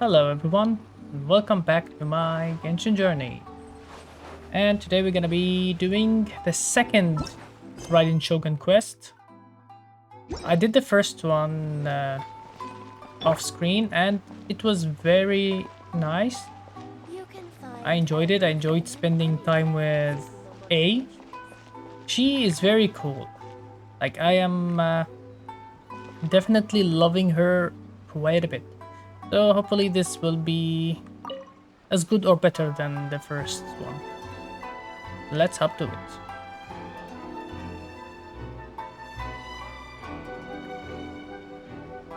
Hello everyone, and welcome back to my Genshin journey. And today we're gonna be doing the second Raiden Shogun quest. I did the first one off screen and it was very nice. I enjoyed it. I enjoyed spending time with Ei. She is very cool. Like I am definitely loving her quite a bit. So hopefully this will be as good or better than the first one. Let's hop to it.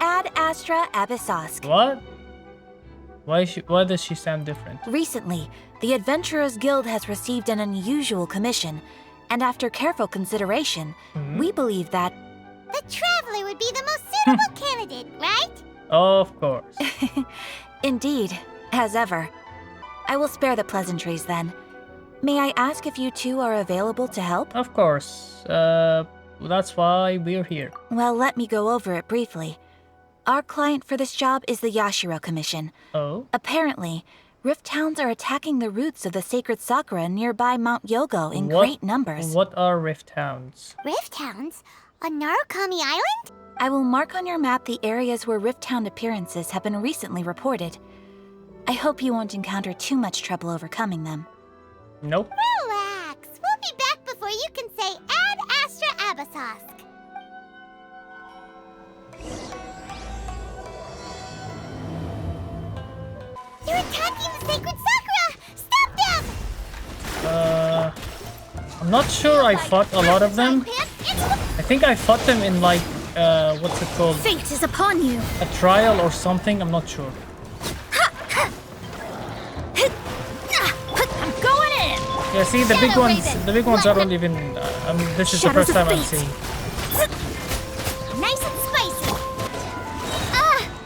Ad Astra Abyssosk. What? Why does she sound different? Recently, the Adventurers Guild has received an unusual commission, and after careful consideration, we believe that the Traveler would be the most suitable candidate, right? Of course. Indeed, as ever. I will spare the pleasantries then. May I ask if you two are available to help? Of course. That's why we're here. Well, let me go over it briefly. Our client for this job is the Yashiro Commission. Oh? Apparently, Rift Hounds are attacking the roots of the Sacred Sakura nearby Mount Yogo in great numbers. What are Rift Hounds? Rift Hounds? On Narukami Island? I will mark on your map the areas where Rift Hound appearances have been recently reported. I hope you won't encounter too much trouble overcoming them. Nope. Relax. We'll be back before you can say Ad Astra Abyssosk. They're attacking the Sacred Sakura! Stop them! I'm not sure I fought a lot of them. I think I fought them in like, what's it called? Fate is upon you. A trial or something, I'm not sure. I'm going in. Yeah, see, the big ones I don't even, this is the first time I'm seeing. Nice and spicy.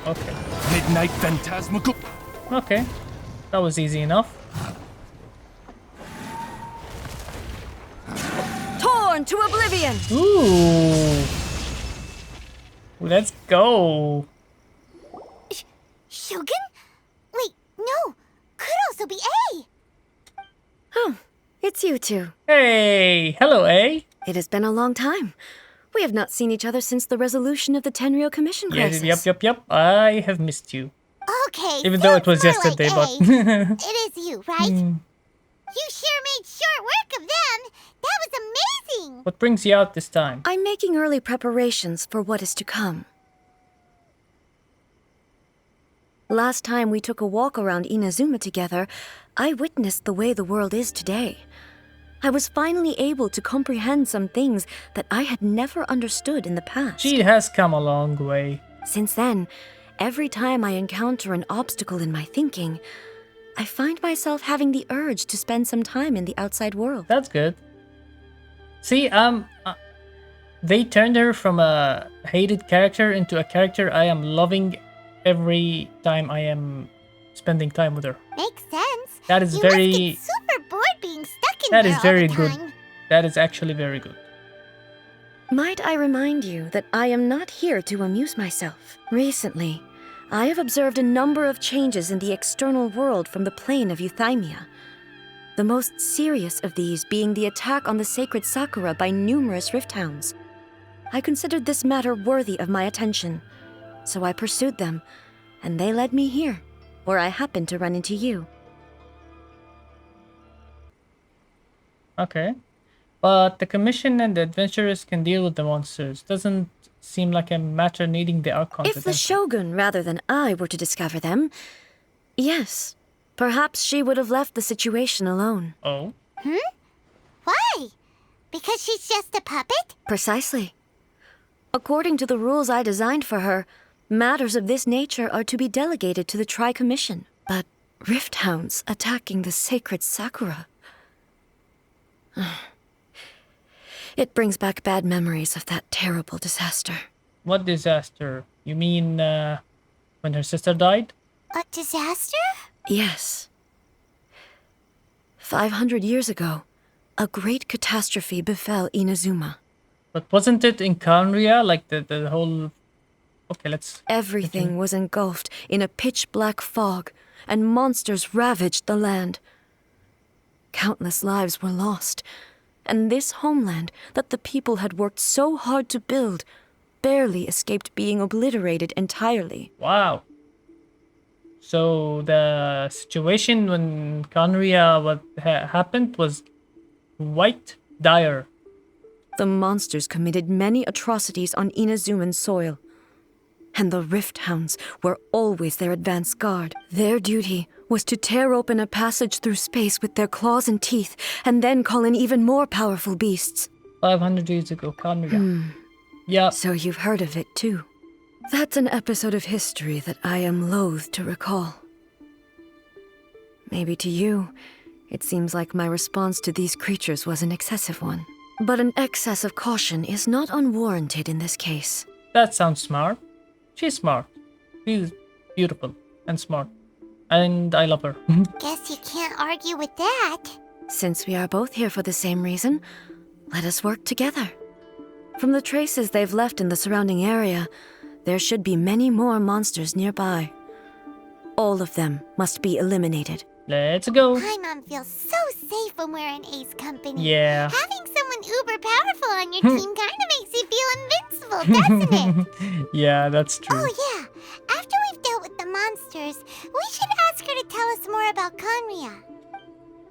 Okay. Midnight Phantasmical. Okay. That was easy enough. Torn to oblivion! Ooh. Let's go. Shogun? Wait, no. Could also be A. Oh, it's you two. Hey, hello, eh? It has been a long time. We have not seen each other since the resolution of the Tenryo Commission crisis. Yep. I have missed you. Okay. Even though it was yesterday, but... It is you, right? You sure made short work of them. That was amazing. What brings you out this time? I'm making early preparations for what is to come. Last time we took a walk around Inazuma together, I witnessed the way the world is today. I was finally able to comprehend some things that I had never understood in the past. She has come a long way. Since then, every time I encounter an obstacle in my thinking, I find myself having the urge to spend some time in the outside world. That's good. See, they turned her from a hated character into a character I am loving every time I am spending time with her. Makes sense. That is you very... must get super bored being stuck in That there is very all the good. time. That is actually very good. Might I remind you that I am not here to amuse myself. Recently, I have observed a number of changes in the external world from the plane of Euthymia. The most serious of these being the attack on the Sacred Sakura by numerous Rift Hounds. I considered this matter worthy of my attention, so I pursued them, and they led me here, where I happened to run into you. Okay. But the Commission and the Adventurers can deal with the monsters. Doesn't seem like a matter needing the Archon's If the Shogun rather than I were to discover them, yes, perhaps she would have left the situation alone. Oh? Why? Because she's just a puppet? Precisely. According to the rules I designed for her, matters of this nature are to be delegated to the Tri-Commission. But Rift Hounds attacking the Sacred Sakura... It brings back bad memories of that terrible disaster. What disaster? You mean, when her sister died? A disaster? Yes. 500 years ago, a great catastrophe befell Inazuma. But wasn't it in Kanria, like the whole Okay, let's... Everything was engulfed in a pitch-black fog, and monsters ravaged the land. Countless lives were lost, and this homeland that the people had worked so hard to build barely escaped being obliterated entirely. Wow. So the situation when Conria happened was quite dire. The monsters committed many atrocities on Inazuman soil, and the Rift Hounds were always their advance guard. Their duty was to tear open a passage through space with their claws and teeth, and then call in even more powerful beasts. 500 years ago, Conria. Yeah. So you've heard of it too. That's an episode of history that I am loath to recall. Maybe to you, it seems like my response to these creatures was an excessive one. But an excess of caution is not unwarranted in this case. That sounds smart. She's smart. She's beautiful and smart. And I love her. Guess you can't argue with that. Since we are both here for the same reason, let us work together. From the traces they've left in the surrounding area, there should be many more monsters nearby. All of them must be eliminated. Let's go. Paimon feels so safe when we're in Ei's company. Yeah. Having someone uber powerful on your team kind of makes you feel invincible, doesn't it? Yeah, that's true. Oh yeah, after we've dealt with the monsters, we should ask her to tell us more about Conria.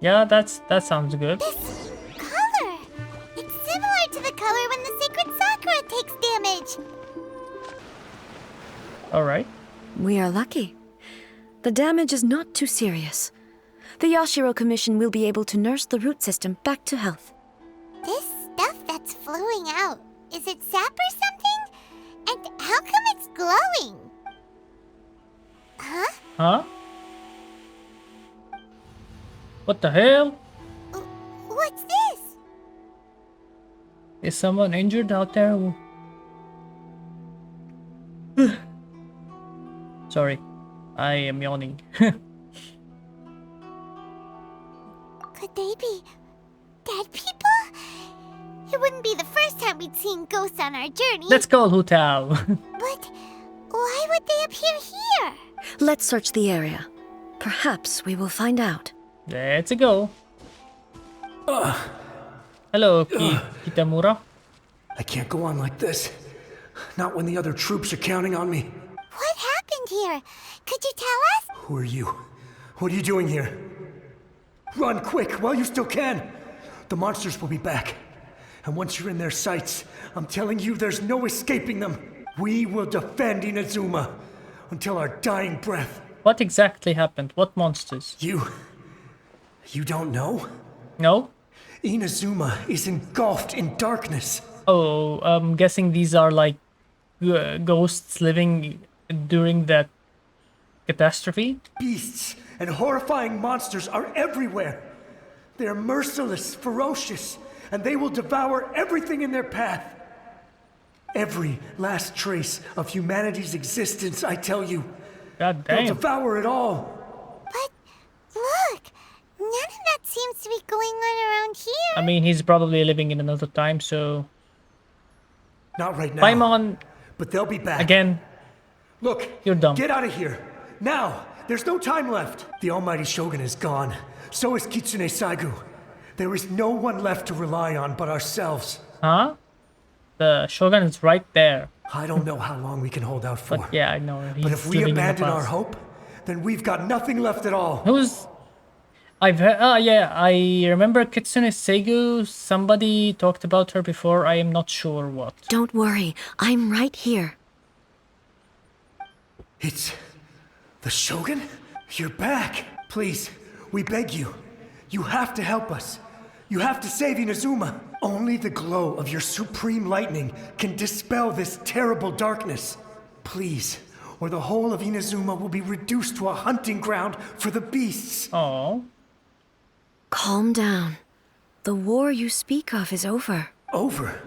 Yeah, that sounds good. This color! It's similar to the color when the Sacred Sakura takes damage. Alright. We are lucky. The damage is not too serious. The Yashiro Commission will be able to nurse the root system back to health. This stuff that's flowing out, is it sap or something? And how come it's glowing? Huh? Huh? What the hell? What's this? Is someone injured out there? Sorry, I am yawning. Could they be dead people? It wouldn't be the first time we'd seen ghosts on our journey. Let's call Hu Tao. But why would they appear here? Let's search the area. Perhaps we will find out. Let's go. Hello, Kitamura. I can't go on like this. Not when the other troops are counting on me. What happened here? Could you tell us? Who are you? What are you doing here? Run quick while you still can. The monsters will be back. And once you're in their sights, I'm telling you there's no escaping them. We will defend Inazuma until our dying breath. What exactly happened? What monsters? You don't know? No? Inazuma is engulfed in darkness. Oh, I'm guessing these are like ghosts living during that catastrophe? Beasts and horrifying monsters are everywhere. They're merciless, ferocious, and they will devour everything in their path. Every last trace of humanity's existence, I tell you. God They'll damn. devour it all. But look, none of that seems to be going on around here. I mean, he's probably living in another time, so... Not right now. Paimon, But they'll be back. again, Look, you're dumb. get out of here. Now! There's no time left. The almighty Shogun is gone. So is Kitsune Saigu. There is no one left to rely on but ourselves. Huh? The Shogun is right there. I don't know how long we can hold out for. But yeah, I know. He's But if we living in the abandon our past. hope, then we've got nothing left at all. Who's... I've heard... yeah, I remember Kitsune Seigu. Somebody talked about her before. I am not sure what. Don't worry, I'm right here. It's... the Shogun? You're back. Please, we beg you. You have to help us. You have to save Inazuma. Only the glow of your supreme lightning can dispel this terrible darkness. Please, or the whole of Inazuma will be reduced to a hunting ground for the beasts. Oh. Calm down. The war you speak of is over. Over.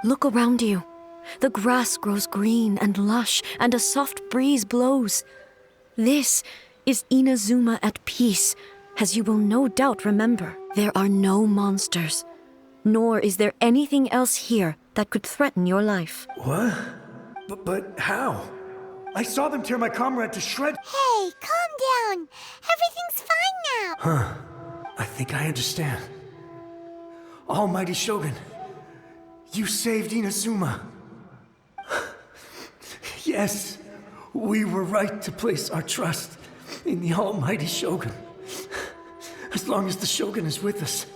Look around you. The grass grows green and lush, and a soft breeze blows. This is Inazuma at peace, as you will no doubt remember. There are no monsters, nor is there anything else here that could threaten your life. What? But how? I saw them tear my comrade to shreds. Hey, calm down. Everything's fine now. I think I understand. Almighty Shogun, you saved Inazuma. Yes, we were right to place our trust in the Almighty Shogun. As long as the Shogun is with us,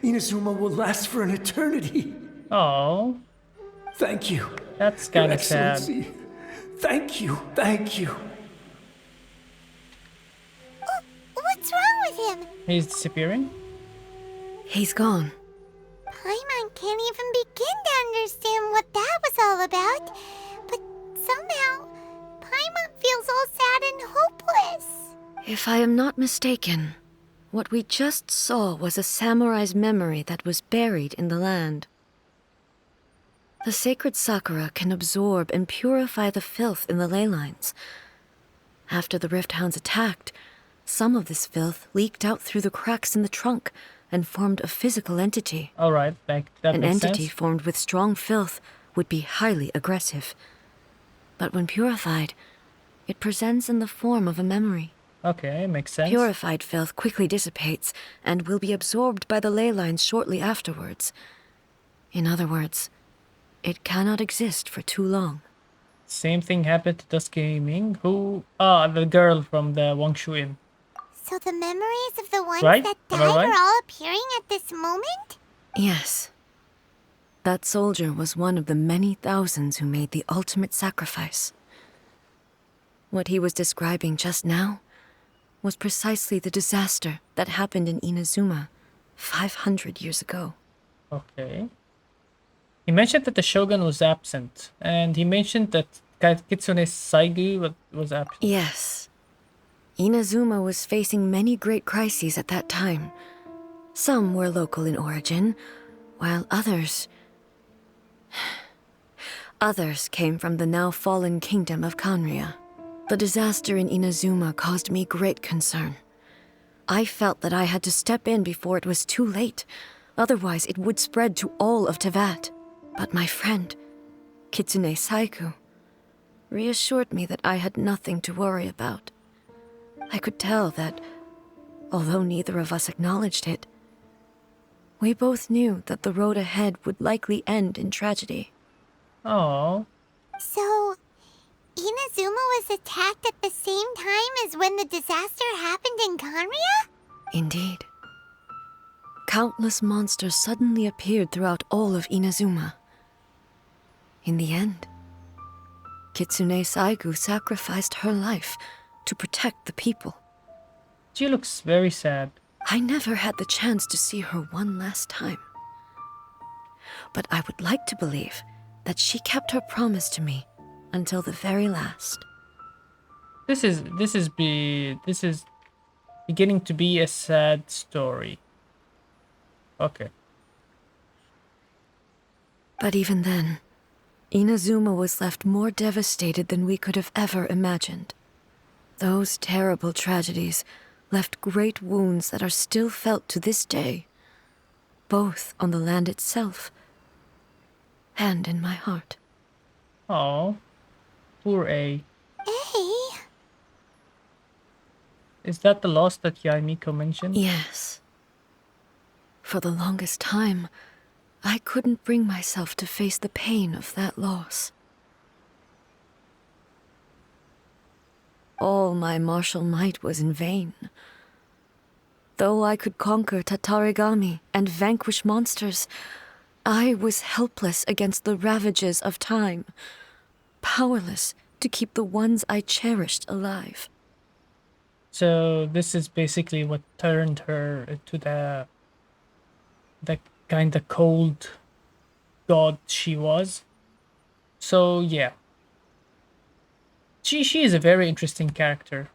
Inazuma will last for an eternity. Oh, Thank you. that's Your kind of sad. Excellency. Thank you, thank you. What's wrong with him? He's disappearing? He's gone. Paimon can't even begin to understand what that was all about. But somehow, Paimon feels all sad and hopeless. If I am not mistaken, what we just saw was a samurai's memory that was buried in the land. The Sacred Sakura can absorb and purify the filth in the ley lines. After the Rift Hounds attacked, some of this filth leaked out through the cracks in the trunk and formed a physical entity. Alright, that An makes entity sense. formed with strong filth would be highly aggressive. But when purified, it presents in the form of a memory. Okay, makes sense. Purified filth quickly dissipates and will be absorbed by the ley lines shortly afterwards. In other words, it cannot exist for too long. Same thing happened to Dusky Ming, who... the girl from the Wangshu Inn. So the memories of the ones Right? that Am died I right? are all appearing at this moment? Yes. That soldier was one of the many thousands who made the ultimate sacrifice. What he was describing just now was precisely the disaster that happened in Inazuma 500 years ago. Okay. He mentioned that the Shogun was absent, and he mentioned that Kitsune Saigi was absent. Yes. Inazuma was facing many great crises at that time. Some were local in origin, while others came from the now fallen kingdom of Kanria. The disaster in Inazuma caused me great concern. I felt that I had to step in before it was too late, otherwise it would spread to all of Tevat. But my friend, Kitsune Saiku, reassured me that I had nothing to worry about. I could tell that, although neither of us acknowledged it, we both knew that the road ahead would likely end in tragedy. Oh, So, Inazuma was attacked at the same time as when the disaster happened in Kanria? Indeed. Countless monsters suddenly appeared throughout all of Inazuma. In the end, Kitsune Saigu sacrificed her life to protect the people. she looks very sad. I never had the chance to see her one last time. But I would like to believe that she kept her promise to me until the very last. This is beginning to be a sad story. Okay. But even then, Inazuma was left more devastated than we could have ever imagined. Those terrible tragedies left great wounds that are still felt to this day, both on the land itself and in my heart. Oh, poor A. Hey, Is that the loss that Yaimiko mentioned? Yes. For the longest time, I couldn't bring myself to face the pain of that loss. All my martial might was in vain. Though I could conquer Tatarigami and vanquish monsters, I was helpless against the ravages of time, powerless to keep the ones I cherished alive. So this is basically what turned her into the kind of cold god she was. So yeah. She is a very interesting character.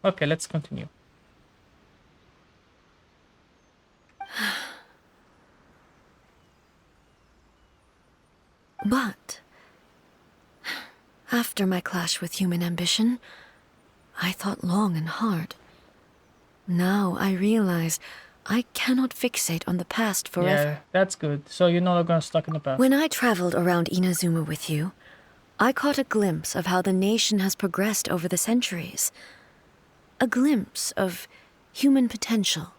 Okay, let's continue. But after my clash with human ambition, I thought long and hard. Now I realize I cannot fixate on the past forever. Yeah, that's good. So you're no longer stuck in the past. When I traveled around Inazuma with you, I caught a glimpse of how the nation has progressed over the centuries. A glimpse of human potential.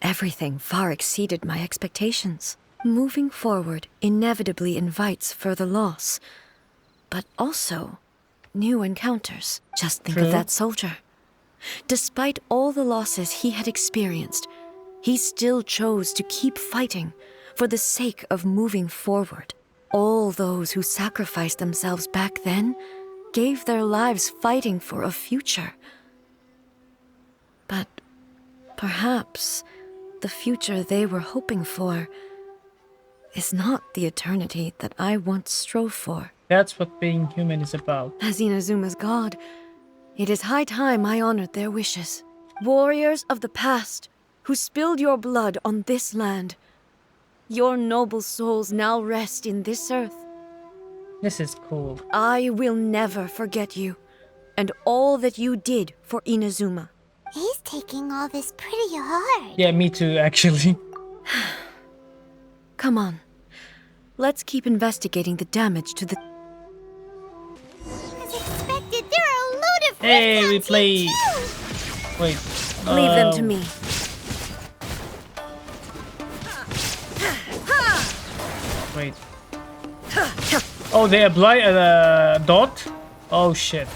Everything far exceeded my expectations. Moving forward inevitably invites further loss, but also new encounters. Just think of that soldier. Despite all the losses he had experienced, he still chose to keep fighting for the sake of moving forward. All those who sacrificed themselves back then gave their lives fighting for a future. But perhaps the future they were hoping for is not the eternity that I once strove for. That's what being human is about. As Inazuma's god, it is high time I honored their wishes. Warriors of the past, who spilled your blood on this land, your noble souls now rest in this earth. This is cool. I will never forget you, and all that you did for Inazuma. He's taking all this pretty hard. Yeah, me too, actually. Come on. Let's keep investigating the damage to the... As expected, there are a load of Hey, we Rifthounds play. here too. Wait. Leave them to me. Wait. Oh, they apply dot? Oh shit.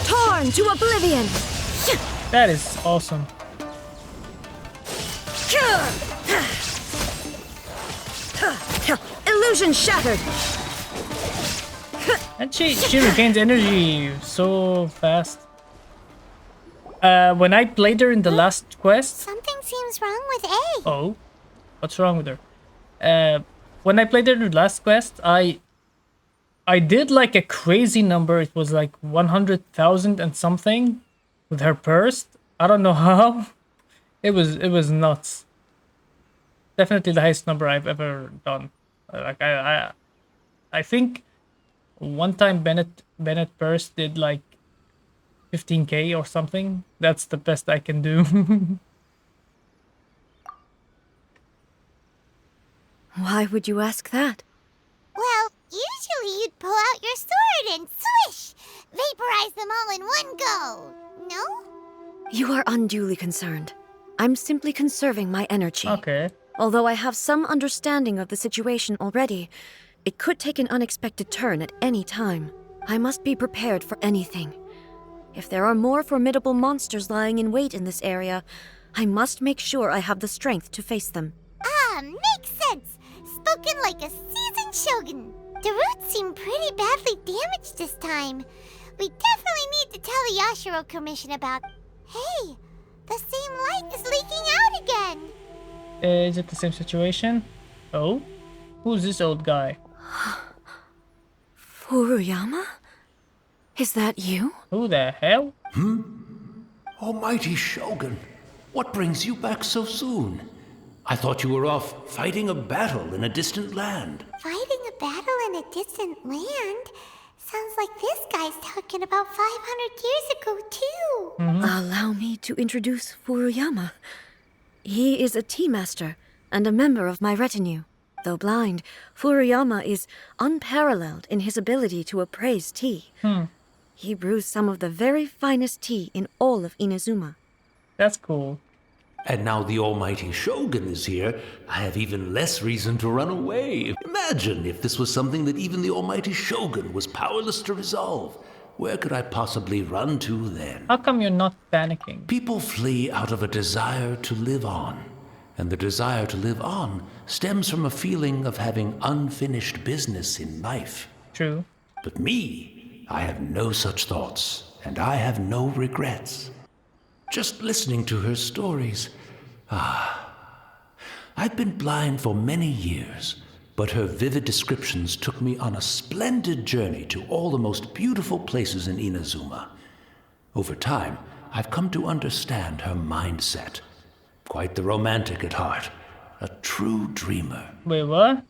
Torn to oblivion! That is awesome. Illusion shattered! And she regains energy so fast. When I played her in the last quest. Something seems wrong with A. Oh, what's wrong with her? When I played her in the last quest, I did like a crazy number. It was like 100,000 and something with her burst. I don't know how. It was nuts. Definitely the highest number I've ever done. Like I think one time Bennett burst did like 15k or something. That's the best I can do. Why would you ask that? Well, usually you'd pull out your sword and swish! Vaporize them all in one go. No? You are unduly concerned. I'm simply conserving my energy. Okay. Although I have some understanding of the situation already, it could take an unexpected turn at any time. I must be prepared for anything. If there are more formidable monsters lying in wait in this area, I must make sure I have the strength to face them. Ah, makes sense. Spoken like a seasoned shogun. The roots seem pretty badly damaged this time. We definitely need to tell the Yashiro Commission about... Hey, the same light is leaking out again. Is it the same situation? Oh? Who's this old guy? Furuyama? Is that you? Who the hell? Almighty Shogun, what brings you back so soon? I thought you were off fighting a battle in a distant land. Fighting a battle in a distant land? Sounds like this guy's talking about 500 years ago, too. Allow me to introduce Furuyama. He is a tea master and a member of my retinue. Though blind, Furuyama is unparalleled in his ability to appraise tea. He brews some of the very finest tea in all of Inazuma. That's cool. And now the Almighty Shogun is here, I have even less reason to run away. Imagine if this was something that even the Almighty Shogun was powerless to resolve. Where could I possibly run to then? How come you're not panicking? People flee out of a desire to live on. And the desire to live on stems from a feeling of having unfinished business in life. True. But me, I have no such thoughts, and I have no regrets. Just listening to her stories. I've been blind for many years, but her vivid descriptions took me on a splendid journey to all the most beautiful places in Inazuma. Over time, I've come to understand her mindset. Quite the romantic at heart, a true dreamer. Wait, what?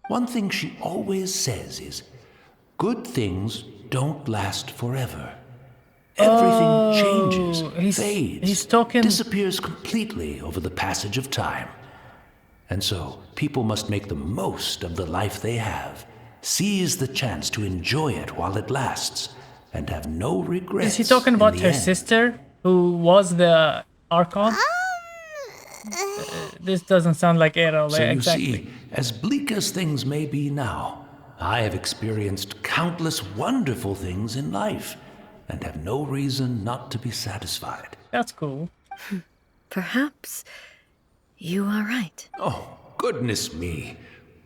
One thing she always says is, good things don't last forever. everything changes, he's fades, talking. disappears completely over the passage of time. And so, people must make the most of the life they have, seize the chance to enjoy it while it lasts, and have no regrets. Is he talking in about the her end. sister, who was the Archon? This doesn't sound like Errol. So you Exactly. see, as bleak as things may be now, I have experienced countless wonderful things in life, and have no reason not to be satisfied. That's cool. Perhaps you are right. Oh, goodness me.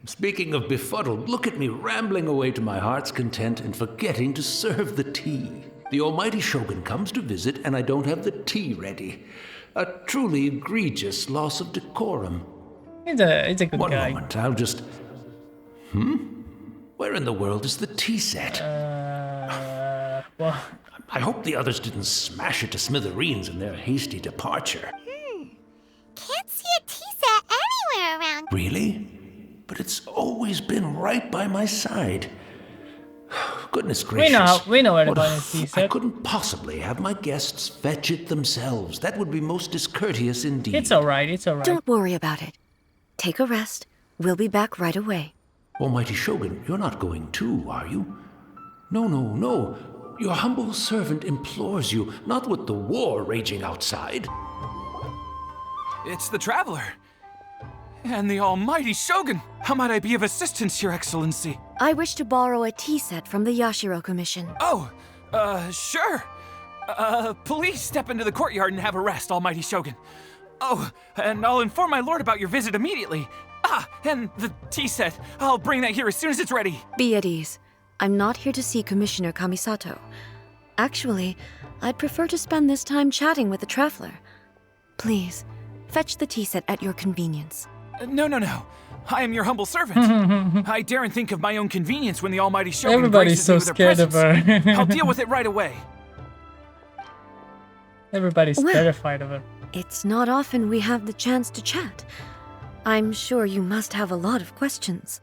Speaking of befuddled, look at me rambling away to my heart's content and forgetting to serve the tea. The almighty Shogun comes to visit and I don't have the tea ready. A truly egregious loss of decorum. He's a good One guy. moment, I'll just... Where in the world is the tea set? Well, I hope the others didn't smash it to smithereens in their hasty departure. Can't see a tea set anywhere around. Really? But it's always been right by my side. Goodness gracious. we know What a everybody's tea I set. couldn't possibly have my guests fetch it themselves. That would be most discourteous indeed. It's alright. It's alright. Don't worry about it. Take a rest. We'll be back right away. Almighty Shogun, you're not going too, are you? No, no, no. Your humble servant implores you, not with the war raging outside. It's the Traveler. And the almighty Shogun. How might I be of assistance, Your Excellency? I wish to borrow a tea set from the Yashiro Commission. Oh, sure. Please step into the courtyard and have a rest, almighty Shogun. Oh, and I'll inform my lord about your visit immediately. Ah, and the tea set. I'll bring that here as soon as it's ready. Be at ease. I'm not here to see Commissioner Kamisato. Actually, I'd prefer to spend this time chatting with the Traveler. Please, fetch the tea set at your convenience. No. I am your humble servant. I daren't think of my own convenience when the almighty Shogun Everybody's graces so me with her scared of presence. her. I'll deal with it right away. Everybody's Well- terrified of her. It's not often we have the chance to chat. I'm sure you must have a lot of questions.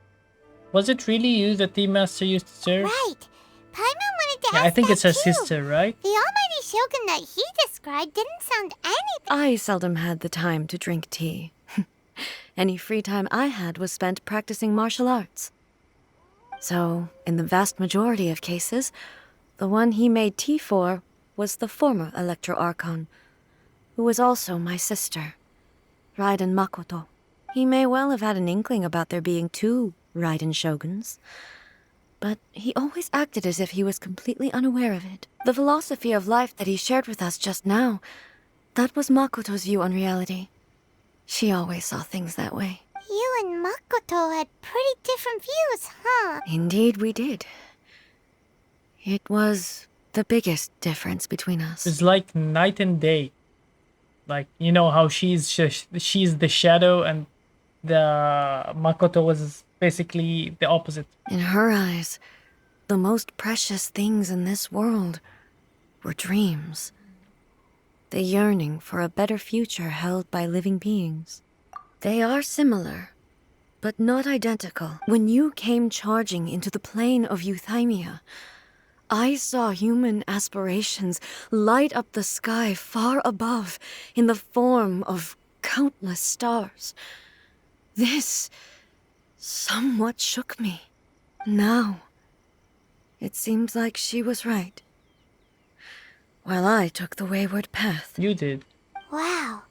Was it really you the Tea Master used to serve? Right. Paimon wanted to Yeah, ask I think that it's her too. sister, right? The almighty Shogun that he described didn't sound anything. I seldom had the time to drink tea. Any free time I had was spent practicing martial arts. So, in the vast majority of cases, the one he made tea for was the former Electro Archon, who was also my sister, Raiden Makoto. He may well have had an inkling about there being two Raiden Shoguns, but he always acted as if he was completely unaware of it. The philosophy of life that he shared with us just now, that was Makoto's view on reality. She always saw things that way. You and Makoto had pretty different views, huh? Indeed we did. It was the biggest difference between us. It's like night and day. Like, you know how she's the shadow and the Makoto was basically the opposite. In her eyes, the most precious things in this world were dreams. The yearning for a better future held by living beings. They are similar, but not identical. When you came charging into the plane of Euthymia, I saw human aspirations light up the sky far above in the form of countless stars. This somewhat shook me. Now, it seems like she was right, while I took the wayward path. You did. Wow.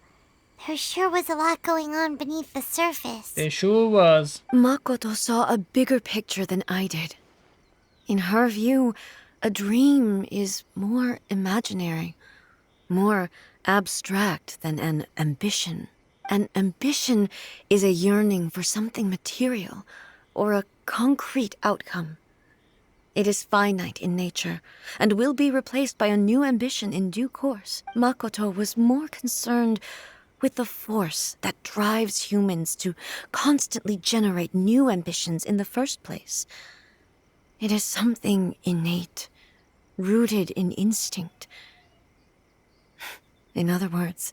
There sure was a lot going on beneath the surface. There sure was. Makoto saw a bigger picture than I did. In her view, a dream is more imaginary, more abstract than an ambition. An ambition is a yearning for something material or a concrete outcome. It is finite in nature and will be replaced by a new ambition in due course. Makoto was more concerned with the force that drives humans to constantly generate new ambitions in the first place. It is something innate, rooted in instinct. In other words,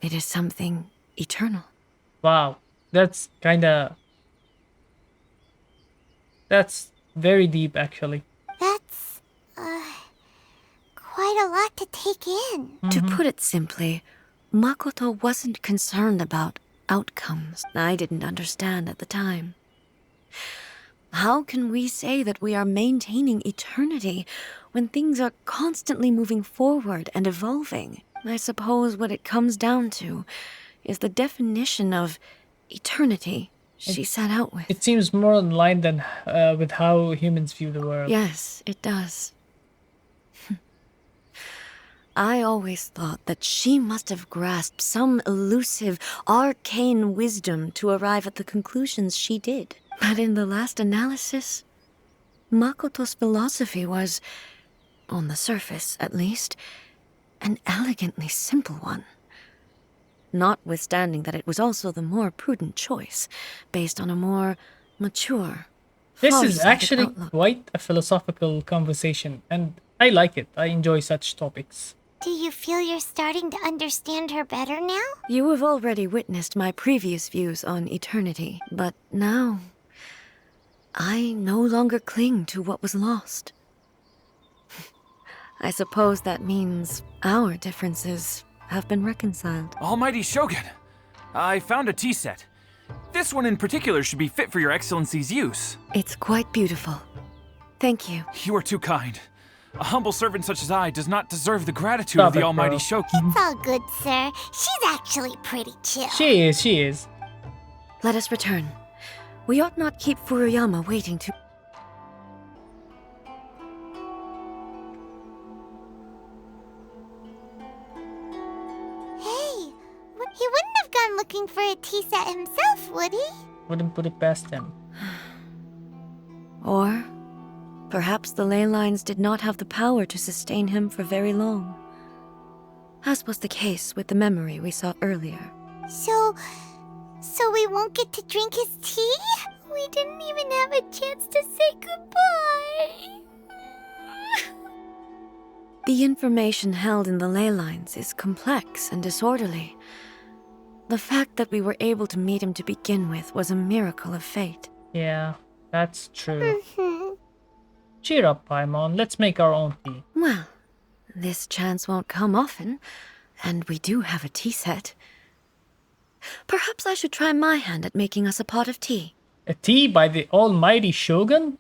it is something eternal. Wow. That's very deep, actually. That's, quite a lot to take in. To put it simply, Makoto wasn't concerned about outcomes I didn't understand at the time. How can we say that we are maintaining eternity when things are constantly moving forward and evolving? I suppose what it comes down to is the definition of eternity she set out with. It seems more in line than with how humans view the world. Yes, it does. I always thought that she must have grasped some elusive, arcane wisdom to arrive at the conclusions she did. But in the last analysis, Makoto's philosophy was, on the surface at least, an elegantly simple one. Notwithstanding that it was also the more prudent choice, based on a more mature, This is far-sighted actually outlook. quite a philosophical conversation, and I like it. I enjoy such topics. Do you feel you're starting to understand her better now? You have already witnessed my previous views on eternity, but now I no longer cling to what was lost. I suppose that means our differences have been reconciled. Almighty Shogun, I found a tea set. This one in particular should be fit for your excellency's use. It's quite beautiful. Thank you. You are too kind. A humble servant such as I does not deserve the gratitude Stop of the it, Almighty bro. Shogun. It's all good, sir. She's actually pretty chill. She is. Let us return. We ought not keep Furuyama waiting too. Hey, he wouldn't have gone looking for a tea set himself, would he? Wouldn't put it past him. Or perhaps the ley lines did not have the power to sustain him for very long, as was the case with the memory we saw earlier. So we won't get to drink his tea? We didn't even have a chance to say goodbye. The information held in the ley lines is complex and disorderly. The fact that we were able to meet him to begin with was a miracle of fate. Yeah, that's true. Cheer up, Paimon. Let's make our own tea. Well, this chance won't come often, and we do have a tea set. Perhaps I should try my hand at making us a pot of tea. A tea by the almighty Shogun?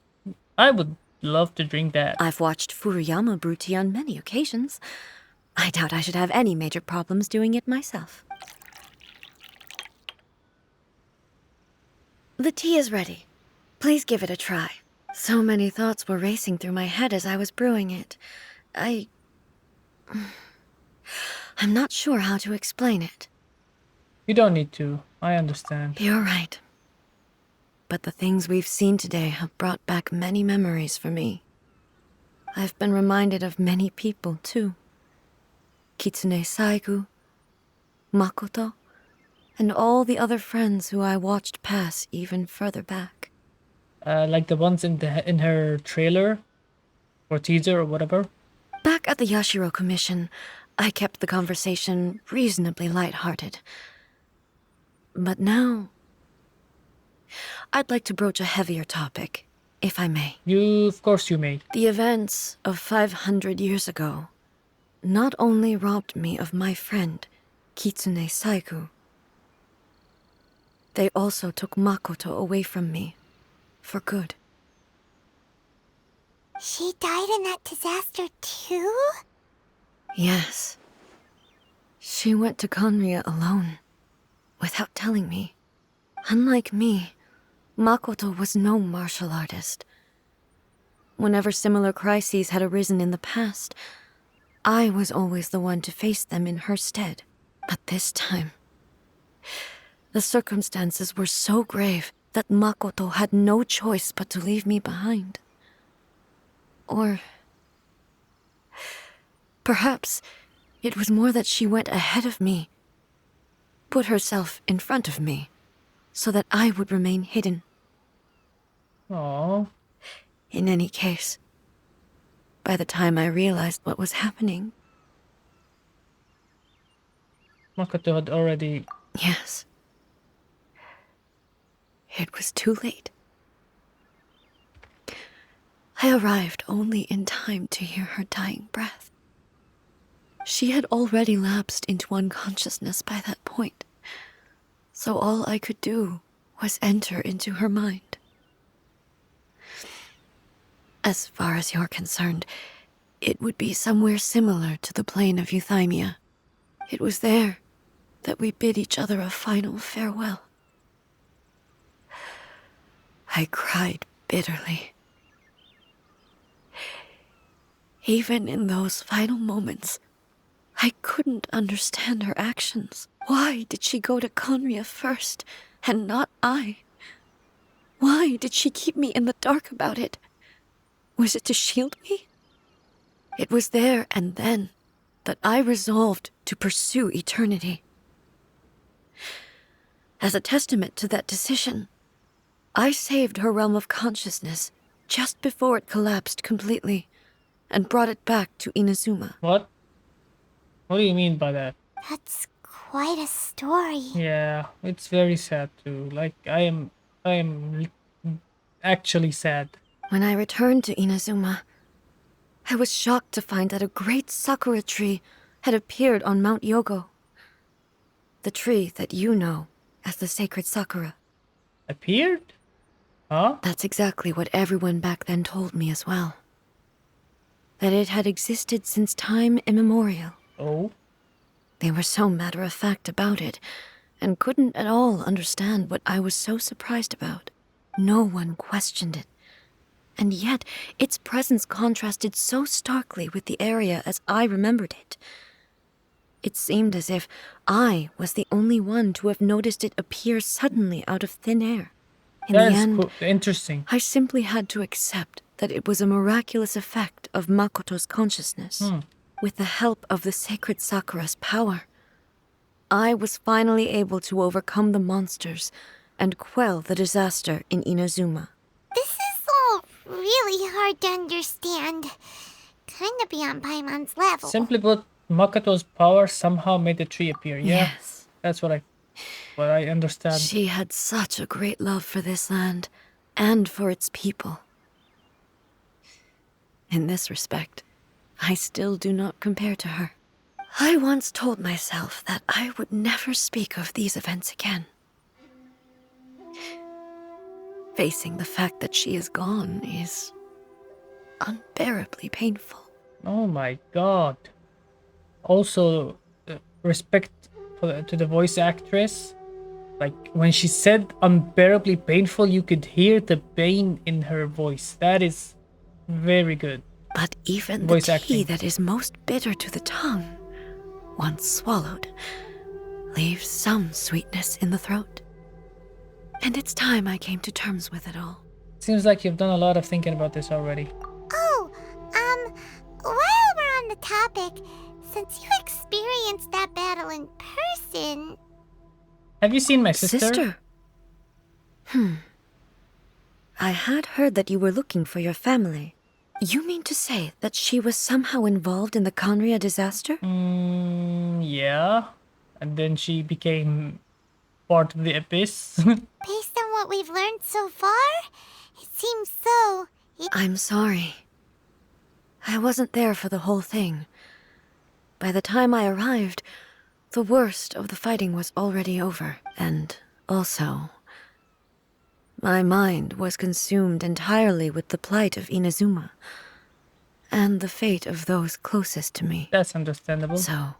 I would love to drink that. I've watched Furuyama brew tea on many occasions. I doubt I should have any major problems doing it myself. The tea is ready. Please give it a try. So many thoughts were racing through my head as I was brewing it. I'm not sure how to explain it. You don't need to. I understand. You're right. But the things we've seen today have brought back many memories for me. I've been reminded of many people, too. Kitsune Saigu, Makoto, and all the other friends who I watched pass even further back. Like the ones in her trailer or teaser or whatever. Back at the Yashiro Commission, I kept the conversation reasonably lighthearted. But now, I'd like to broach a heavier topic, if I may. Of course you may. The events of 500 years ago not only robbed me of my friend, Kitsune Saigu, they also took Makoto away from me, for good. She died in that disaster too? Yes. She went to Conria alone, without telling me. Unlike me, Makoto was no martial artist. Whenever similar crises had arisen in the past, I was always the one to face them in her stead. But this time, the circumstances were so grave that Makoto had no choice but to leave me behind. Or perhaps it was more that she went ahead of me, put herself in front of me, so that I would remain hidden. Aww. In any case, by the time I realized what was happening... Makoto had already... Yes. It was too late. I arrived only in time to hear her dying breath. She had already lapsed into unconsciousness by that point, so all I could do was enter into her mind. As far as you're concerned, it would be somewhere similar to the plane of Euthymia. It was there that we bid each other a final farewell. I cried bitterly. Even in those final moments, I couldn't understand her actions. Why did she go to Conria first, and not I? Why did she keep me in the dark about it? Was it to shield me? It was there and then that I resolved to pursue eternity. As a testament to that decision, I saved her realm of consciousness just before it collapsed completely, and brought it back to Inazuma. What? What do you mean by that? That's quite a story. Yeah, it's very sad too. Like, I am actually sad. When I returned to Inazuma, I was shocked to find that a great sakura tree had appeared on Mount Yogo. The tree that you know as the Sacred Sakura. Appeared? Huh? That's exactly what everyone back then told me as well. That it had existed since time immemorial. Oh? They were so matter-of-fact about it, and couldn't at all understand what I was so surprised about. No one questioned it. And yet, its presence contrasted so starkly with the area as I remembered it. It seemed as if I was the only one to have noticed it appear suddenly out of thin air. In That the is end, interesting. I simply had to accept that it was a miraculous effect of Makoto's consciousness. With the help of the Sacred Sakura's power, I was finally able to overcome the monsters and quell the disaster in Inazuma. This is all really hard to understand. Kinda beyond Paimon's level. Simply put, Makoto's power somehow made the tree appear. Yeah, Yes. that's what I understand. She had such a great love for this land and for its people. In this respect, I still do not compare to her. I once told myself that I would never speak of these events again. Facing the fact that she is gone is unbearably painful. Oh my god. Also, respect to the voice actress. Like, when she said unbearably painful, you could hear the pain in her voice. That is very good. But even Voice the tea acting. that is most bitter to the tongue, once swallowed, leaves some sweetness in the throat. And it's time I came to terms with it all. Seems like you've done a lot of thinking about this already. Oh, while we're on the topic, since you experienced that battle in person... Have you seen my sister? Sister? I had heard that you were looking for your family. You mean to say that she was somehow involved in the Conria disaster? Yeah. And then she became part of the Abyss. Based on what we've learned so far, it seems so. I'm sorry. I wasn't there for the whole thing. By the time I arrived, the worst of the fighting was already over. And also, my mind was consumed entirely with the plight of Inazuma and the fate of those closest to me. That's understandable. So,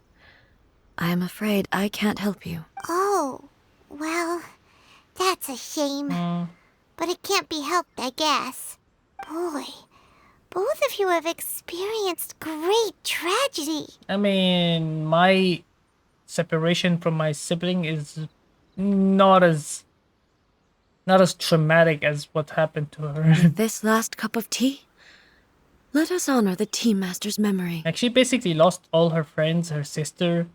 I am afraid I can't help you. Oh, well, that's a shame. But it can't be helped, I guess. Boy, both of you have experienced great tragedy. I mean, my separation from my sibling is not as traumatic as what happened to her. This last cup of tea? Let us honor the tea master's memory. Like, she basically lost all her friends, her sister,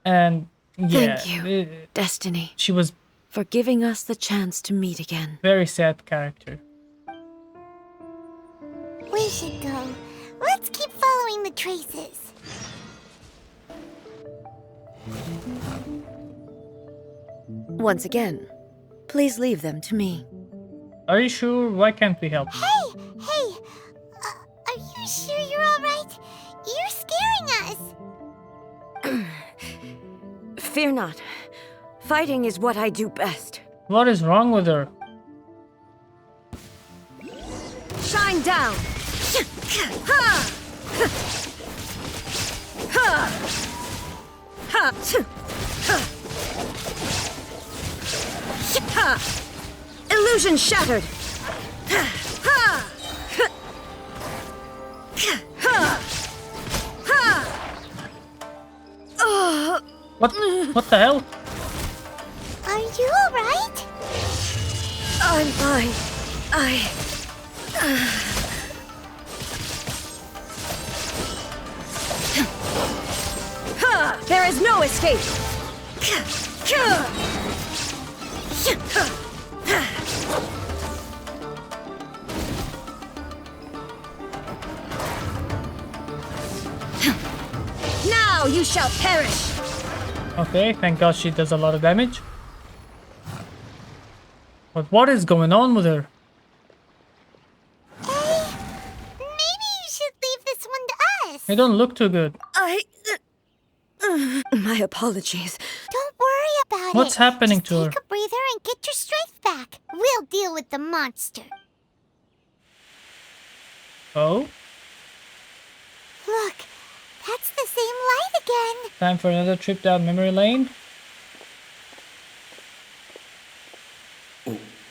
and yeah. Thank you, Destiny, She was for giving us the chance to meet again. very sad character. We should go. Let's keep following the traces. Once again, please leave them to me. Are you sure? Why can't we help? Hey, are you sure you're alright? You're scaring us. Fear not. Fighting is what I do best. What is wrong with her? Shine down! Ha! Ha! Ha! Ha! Illusion shattered! Ha! Ha! Ha! What the hell? Are you alright? I'm fine. There is no escape! Now you shall perish! Okay, thank God she does a lot of damage. But what is going on with her? Hey, maybe you should leave this one to us. They don't look too good. My apologies. Don't worry about it. What's happening Just to her? take a breather and get your strength back. We'll deal with the monster. Oh? Look, that's the same light again. Time for another trip down memory lane?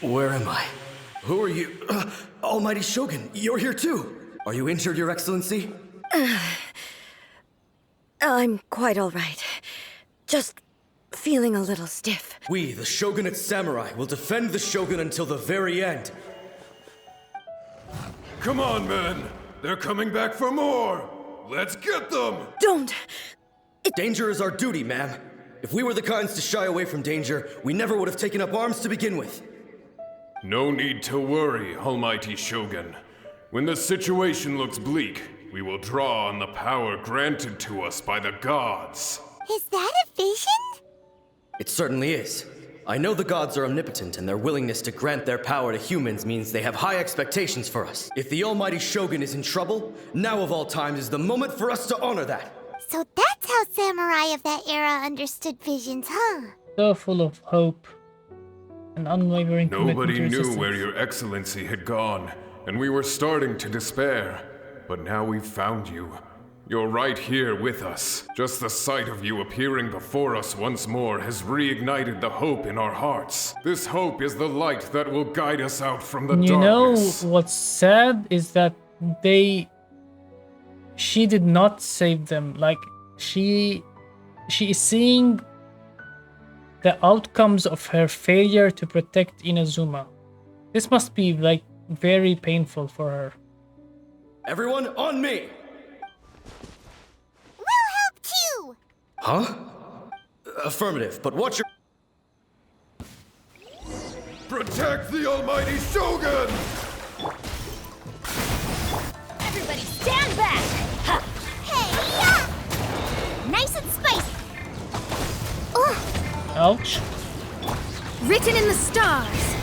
Where am I? Who are you? Almighty Shogun, you're here too. Are you injured, Your Excellency? I'm quite all right. Just feeling a little stiff. We, the Shogunate Samurai, will defend the Shogun until the very end. Come on, men. They're coming back for more. Let's get them. Don't! Danger is our duty, ma'am. If we were the kinds to shy away from danger, we never would have taken up arms to begin with. No need to worry, Almighty Shogun. When the situation looks bleak, we will draw on the power granted to us by the gods. Is that a vision? It certainly is. I know the gods are omnipotent, and their willingness to grant their power to humans means they have high expectations for us. If the Almighty Shogun is in trouble, now of all times is the moment for us to honor that. So that's how samurai of that era understood visions, huh? So full of hope and unwavering commitment Nobody to knew resistance. where your excellency had gone, and we were starting to despair. But now we've found you. You're right here with us. Just the sight of you appearing before us once more has reignited the hope in our hearts. This hope is the light that will guide us out from the You know darkness. what's sad is that she did not save them. Like she is seeing the outcomes of her failure to protect Inazuma. This must be like very painful for her. Everyone, on me! We'll help too! Huh? Affirmative, but watch your... Protect the Almighty Shogun! Everybody stand back! Ha. Hey, nice and spicy! Ouch. Written in the stars.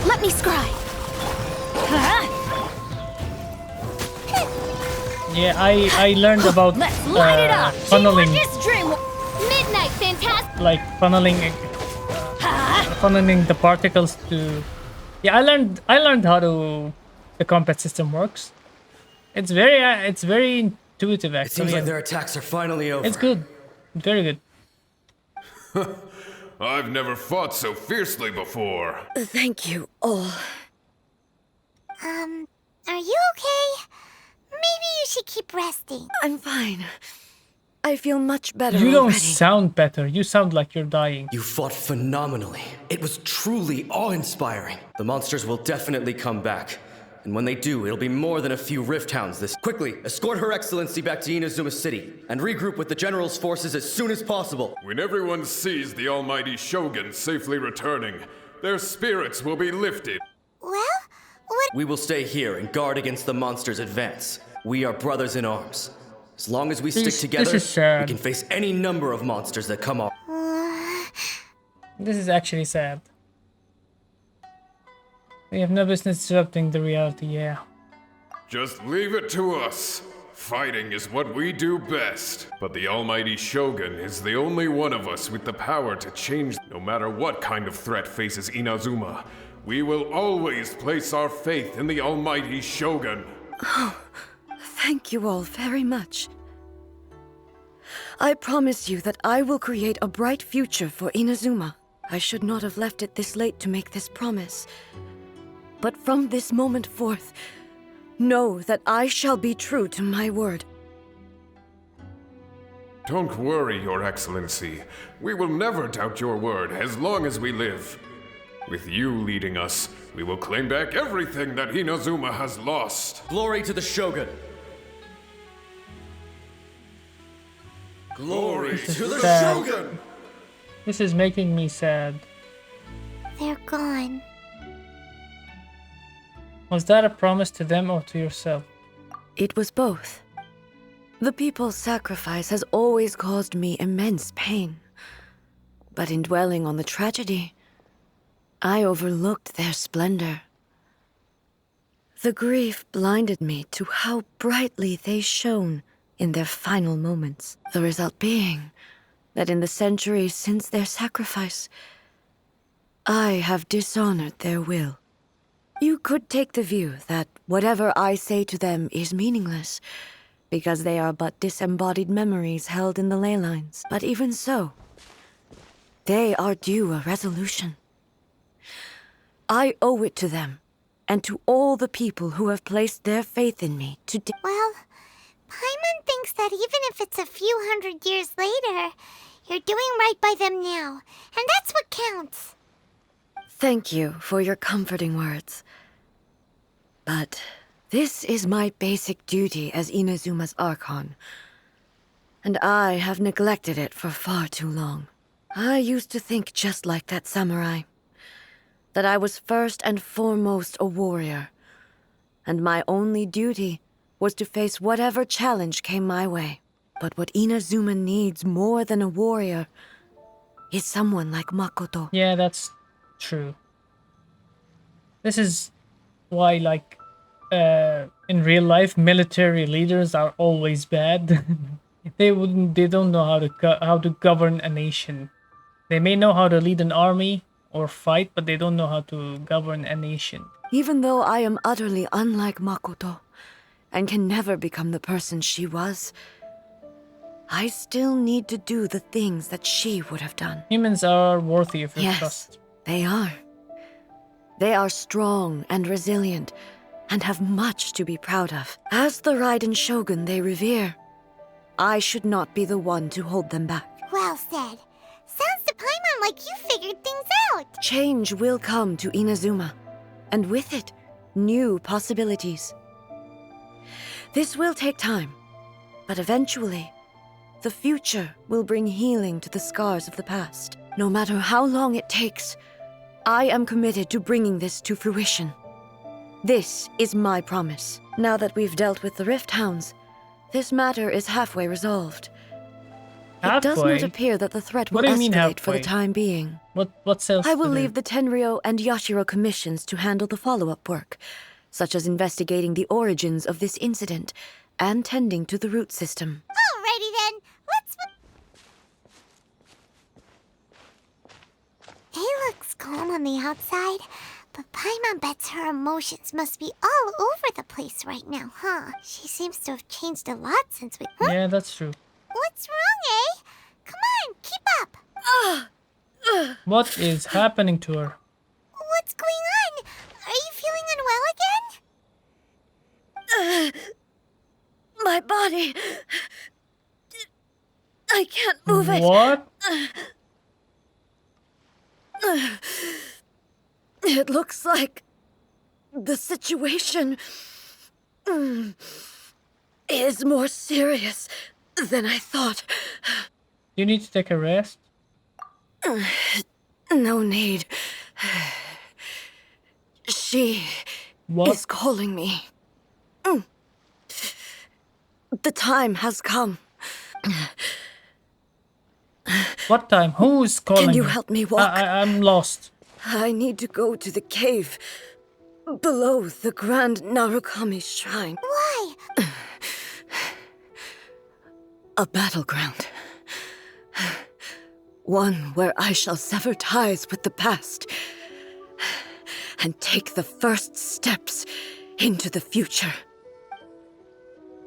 Let me scribe. Yeah, I learned about Let's light it up! funneling, Midnight, fantastic! like funneling the particles to. Yeah, I learned how the combat system works. It's very intuitive It actually. seems like and their attacks are finally over. it's good, very good. I've never fought so fiercely before. Thank you all. Are you okay? Maybe you should keep resting. I'm fine. I feel much better You don't already. sound better. You sound like you're dying. You fought phenomenally. It was truly awe-inspiring. The monsters will definitely come back. And when they do, it'll be more than a few Rift Hounds this... Quickly, escort Her Excellency back to Inazuma City, and regroup with the General's forces as soon as possible. When everyone sees the Almighty Shogun safely returning, their spirits will be lifted. Well, what? We will stay here and guard against the monster's advance. We are brothers in arms. As long as we stick This together, is sad. we can face any number of monsters that come our... This is actually sad. We have no business disrupting the reality, yeah. Just leave it to us. Fighting is what we do best. But the Almighty Shogun is the only one of us with the power to change. No matter what kind of threat faces Inazuma, we will always place our faith in the Almighty Shogun. Oh, thank you all very much. I promise you that I will create a bright future for Inazuma. I should not have left it this late to make this promise. But from this moment forth, know that I shall be true to my word. Don't worry, Your Excellency. We will never doubt your word as long as we live. With you leading us, we will claim back everything that Inazuma has lost. Glory to the Shogun! Glory to the sad. Shogun! This is making me sad. They're gone. Was that a promise to them or to yourself? It was both. The people's sacrifice has always caused me immense pain. But in dwelling on the tragedy, I overlooked their splendor. The grief blinded me to how brightly they shone in their final moments. The result being that in the centuries since their sacrifice, I have dishonored their will. You could take the view that whatever I say to them is meaningless, because they are but disembodied memories held in the ley lines. But even so, they are due a resolution. I owe it to them, and to all the people who have placed their faith in me to Well, Paimon thinks that even if it's a few hundred years later, you're doing right by them now, and that's what counts. Thank you for your comforting words. But this is my basic duty as Inazuma's Archon, and I have neglected it for far too long. I used to think just like that samurai, that I was first and foremost a warrior, and my only duty was to face whatever challenge came my way. But what Inazuma needs more than a warrior is someone like Makoto. Yeah, that's true. This is why, like, in real life, military leaders are always bad. They don't know how to govern a nation. They may know how to lead an army or fight, but they don't know how to govern a nation. Even though I am utterly unlike Makoto, and can never become the person she was, I still need to do the things that she would have done. Humans are worthy of your Yes, trust. they are. They are strong and resilient, and have much to be proud of. As the Raiden Shogun they revere, I should not be the one to hold them back. Well said. Sounds to Paimon like you figured things out. Change will come to Inazuma, and with it, new possibilities. This will take time, but eventually, the future will bring healing to the scars of the past. No matter how long it takes, I am committed to bringing this to fruition. This is my promise. Now that we've dealt with the Rift Hounds, this matter is halfway resolved. It does Halfway? not appear that the threat will What do you mean escalate for the halfway? time being. What's else I will to do? leave the Tenryo and Yashiro commissions to handle the follow-up work, such as investigating the origins of this incident and tending to the root system. Alrighty then, let's... He looks calm on the outside, but Paimon bets her emotions must be all over the place right now, huh? She seems to have changed a lot since we... Huh? Yeah, that's true. What's wrong, eh? Come on, keep up! What is happening to her? What's going on? Are you feeling unwell again? My body... I can't move it. What? It looks like the situation is more serious than I thought. You need to take a rest. No need. She What? is calling me. The time has come. What time? Who's calling Can you me? help me walk? I'm lost. I need to go to the cave below the Grand Narukami Shrine. Why? A battleground. One where I shall sever ties with the past and take the first steps into the future.